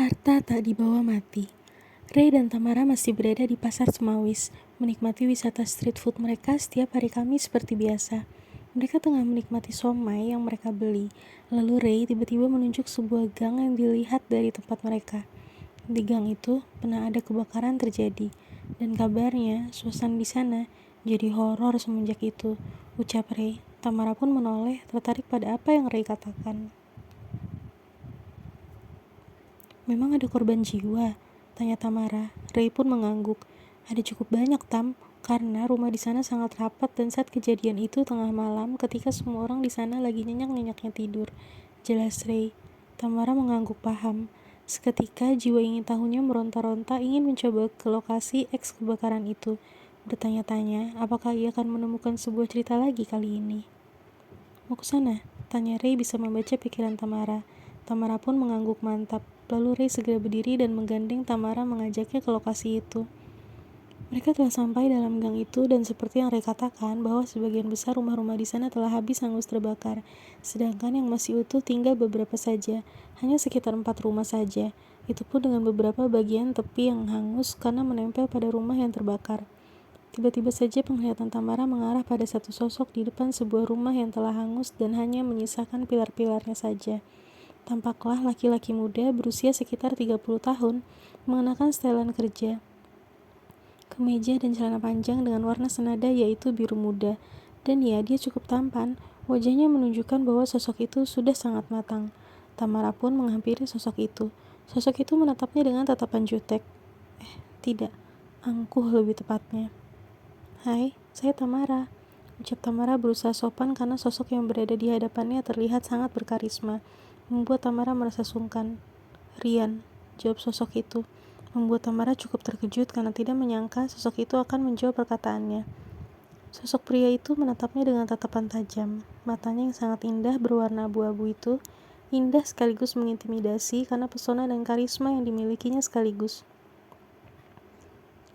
Harta tak dibawa mati. Ray dan Tamara masih berada di pasar Semawis, menikmati wisata street food mereka setiap hari Kamis seperti biasa. Mereka tengah menikmati somai yang mereka beli. Lalu Ray tiba-tiba menunjuk sebuah gang yang dilihat dari tempat mereka. Di gang itu pernah ada kebakaran terjadi, dan kabarnya suasana di sana jadi horor semenjak itu, ucap Ray. Tamara pun menoleh, tertarik pada apa yang Ray katakan. Memang ada korban jiwa? Tanya Tamara. Ray pun mengangguk. Ada cukup banyak, Tam, karena rumah di sana sangat rapat dan saat kejadian itu tengah malam ketika semua orang di sana lagi nyenyak-nyenyaknya tidur. Jelas Ray. Tamara mengangguk paham. Seketika jiwa ingin tahunya meronta-ronta ingin mencoba ke lokasi eks kebakaran itu. Bertanya-tanya apakah ia akan menemukan sebuah cerita lagi kali ini. Mau ke sana? Tanya Ray bisa membaca pikiran Tamara. Tamara pun mengangguk mantap. Lalu Ray segera berdiri dan menggandeng Tamara mengajaknya ke lokasi itu. Mereka telah sampai dalam gang itu dan seperti yang Ray katakan bahwa sebagian besar rumah-rumah di sana telah habis hangus terbakar. Sedangkan yang masih utuh tinggal beberapa saja. Hanya sekitar 4 rumah saja. Itu pun dengan beberapa bagian tepi yang hangus karena menempel pada rumah yang terbakar. Tiba-tiba saja penglihatan Tamara mengarah pada satu sosok di depan sebuah rumah yang telah hangus dan hanya menyisakan pilar-pilarnya saja. Tampaklah laki-laki muda berusia sekitar 30 tahun, mengenakan setelan kerja, kemeja dan celana panjang dengan warna senada yaitu biru muda. Dan ya, dia cukup tampan, wajahnya menunjukkan bahwa sosok itu sudah sangat matang. Tamara pun menghampiri sosok itu. Sosok itu menatapnya dengan tatapan jutek. Tidak, angkuh lebih tepatnya. Hai, saya Tamara. Ucap Tamara berusaha sopan karena sosok yang berada di hadapannya terlihat sangat berkarisma. Membuat Tamara merasa sungkan. Rian, jawab sosok itu. Membuat Tamara cukup terkejut karena tidak menyangka sosok itu akan menjawab perkataannya. Sosok pria itu menatapnya dengan tatapan tajam. Matanya yang sangat indah berwarna abu-abu itu indah sekaligus mengintimidasi karena pesona dan karisma yang dimilikinya sekaligus.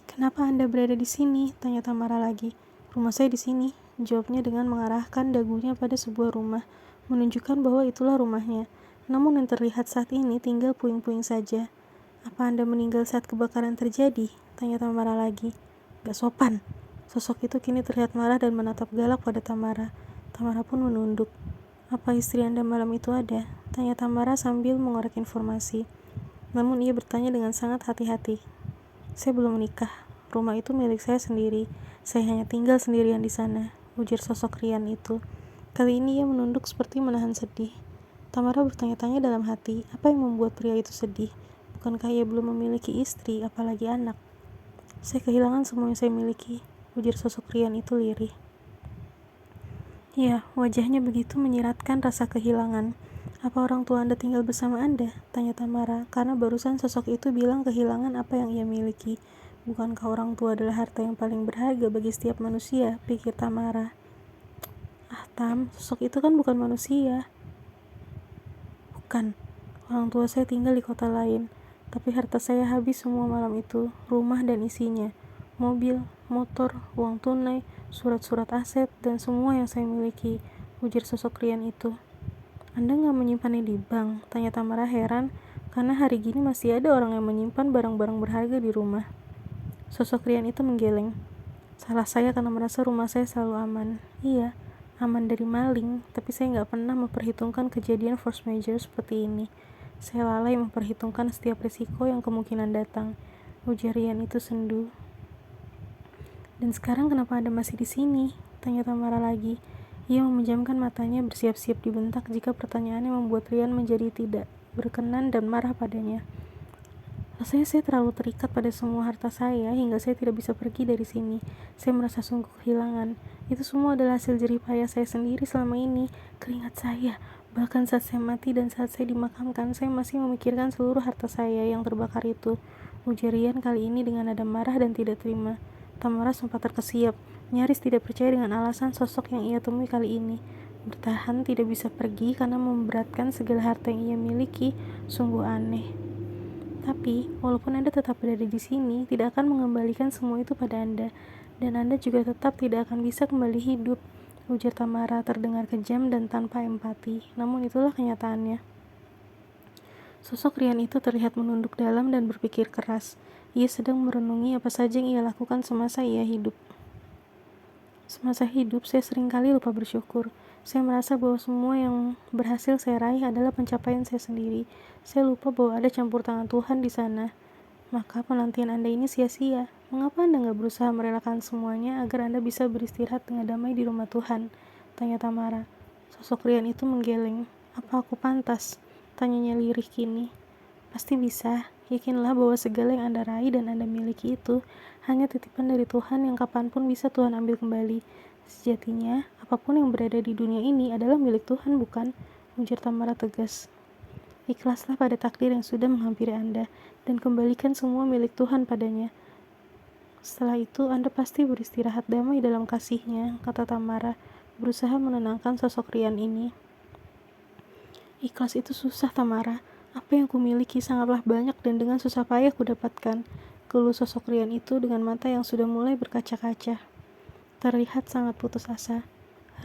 Kenapa Anda berada di sini? Tanya Tamara lagi. Rumah saya di sini, jawabnya dengan mengarahkan dagunya pada sebuah rumah, menunjukkan bahwa itulah rumahnya. Namun yang terlihat saat ini tinggal puing-puing saja. Apa Anda meninggal saat kebakaran terjadi? Tanya Tamara lagi. Gak sopan. Sosok itu kini terlihat marah dan menatap galak pada Tamara. Tamara pun menunduk. Apa istri Anda malam itu ada? Tanya Tamara sambil mengorek informasi. Namun ia bertanya dengan sangat hati-hati. Saya belum menikah. Rumah itu milik saya sendiri. Saya hanya tinggal sendirian di sana, ujar sosok Rian itu. Kali ini ia menunduk seperti menahan sedih. Tamara bertanya-tanya dalam hati, apa yang membuat pria itu sedih? Bukankah ia belum memiliki istri, apalagi anak? Saya kehilangan semua yang saya miliki, ujar sosok Rian itu lirih. Ya, wajahnya begitu menyiratkan rasa kehilangan. Apa orang tua Anda tinggal bersama Anda? Tanya Tamara, karena barusan sosok itu bilang kehilangan apa yang ia miliki. Bukankah orang tua adalah harta yang paling berharga bagi setiap manusia, pikir Tamara. Tam, sosok itu kan bukan manusia. Bukan, orang tua saya tinggal di kota lain, tapi harta saya habis semua malam itu, rumah dan isinya, mobil, motor, uang tunai, surat-surat aset, dan semua yang saya miliki, ujar sosok Rian itu. Anda nggak menyimpannya di bank? Tanya Tamara heran, karena hari gini masih ada orang yang menyimpan barang-barang berharga di rumah. Sosok Rian itu menggeleng. Salah saya karena merasa rumah saya selalu aman. Iya, aman dari maling, tapi saya nggak pernah memperhitungkan kejadian force major seperti ini. Saya lalai memperhitungkan setiap risiko yang kemungkinan datang, ujar Rian itu sendu. Dan sekarang kenapa Anda masih di sini? Tanya Tamara lagi. Ia memejamkan matanya bersiap-siap dibentak jika pertanyaannya membuat Rian menjadi tidak berkenan dan marah padanya. Rasanya saya terlalu terikat pada semua harta saya hingga saya tidak bisa pergi dari sini. Saya merasa sungguh kehilangan. Itu semua adalah hasil jerih payah saya sendiri selama ini. Keringat saya. Bahkan saat saya mati dan saat saya dimakamkan, saya masih memikirkan seluruh harta saya yang terbakar itu. Ujar Rian kali ini dengan nada marah dan tidak terima. Tamara sempat terkesiap, nyaris tidak percaya dengan alasan sosok yang ia temui kali ini. Bertahan tidak bisa pergi karena memberatkan segala harta yang ia miliki, sungguh aneh. Tapi, walaupun Anda tetap berada di sini, tidak akan mengembalikan semua itu pada Anda, dan Anda juga tetap tidak akan bisa kembali hidup, ujar Tamara terdengar kejam dan tanpa empati, namun itulah kenyataannya. Sosok Rian itu terlihat menunduk dalam dan berpikir keras. Ia sedang merenungi apa saja yang ia lakukan semasa ia hidup. Semasa hidup, saya seringkali lupa bersyukur. Saya merasa bahwa semua yang berhasil saya raih adalah pencapaian saya sendiri. Saya lupa bahwa ada campur tangan Tuhan di sana. Maka penantian Anda ini sia-sia. Mengapa Anda nggak berusaha merelakan semuanya agar Anda bisa beristirahat dengan damai di rumah Tuhan? Tanya Tamara. Sosok Rian itu menggeleng. Apa aku pantas? Tanyanya lirih kini. Pasti bisa. Yakinlah bahwa segala yang Anda raih dan Anda miliki itu hanya titipan dari Tuhan yang kapanpun bisa Tuhan ambil kembali. Sejatinya, apapun yang berada di dunia ini adalah milik Tuhan, bukan? Ujar Tamara tegas. Ikhlaslah pada takdir yang sudah menghampiri Anda dan kembalikan semua milik Tuhan padanya. Setelah itu, Anda pasti beristirahat damai dalam kasih-Nya, kata Tamara, berusaha menenangkan sosok Rian ini. Ikhlas itu susah, Tamara. Apa yang kumiliki sangatlah banyak dan dengan susah payah kudapatkan. Keluh sosok Rian itu dengan mata yang sudah mulai berkaca-kaca. Terlihat sangat putus asa.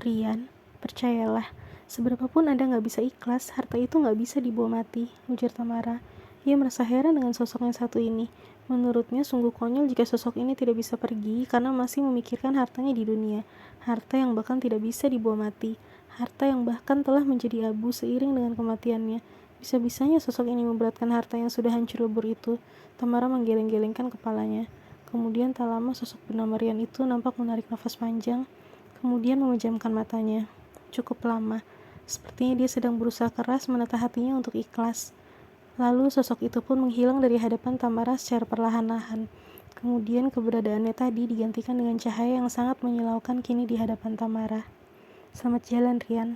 Rian, percayalah, seberapapun Anda nggak bisa ikhlas, harta itu nggak bisa dibawa mati, ujar Tamara. Ia merasa heran dengan sosok yang satu ini. Menurutnya sungguh konyol jika sosok ini tidak bisa pergi karena masih memikirkan hartanya di dunia. Harta yang bahkan tidak bisa dibawa mati. Harta yang bahkan telah menjadi abu seiring dengan kematiannya. Bisa-bisanya sosok ini memberatkan harta yang sudah hancur lebur itu. Tamara menggeleng-gelengkan kepalanya. Kemudian tak lama sosok bernama Rian itu nampak menarik nafas panjang, kemudian memejamkan matanya. Cukup lama. Sepertinya dia sedang berusaha keras menata hatinya untuk ikhlas. Lalu sosok itu pun menghilang dari hadapan Tamara secara perlahan-lahan. Kemudian keberadaannya tadi digantikan dengan cahaya yang sangat menyilaukan kini di hadapan Tamara. Selamat jalan, Rian.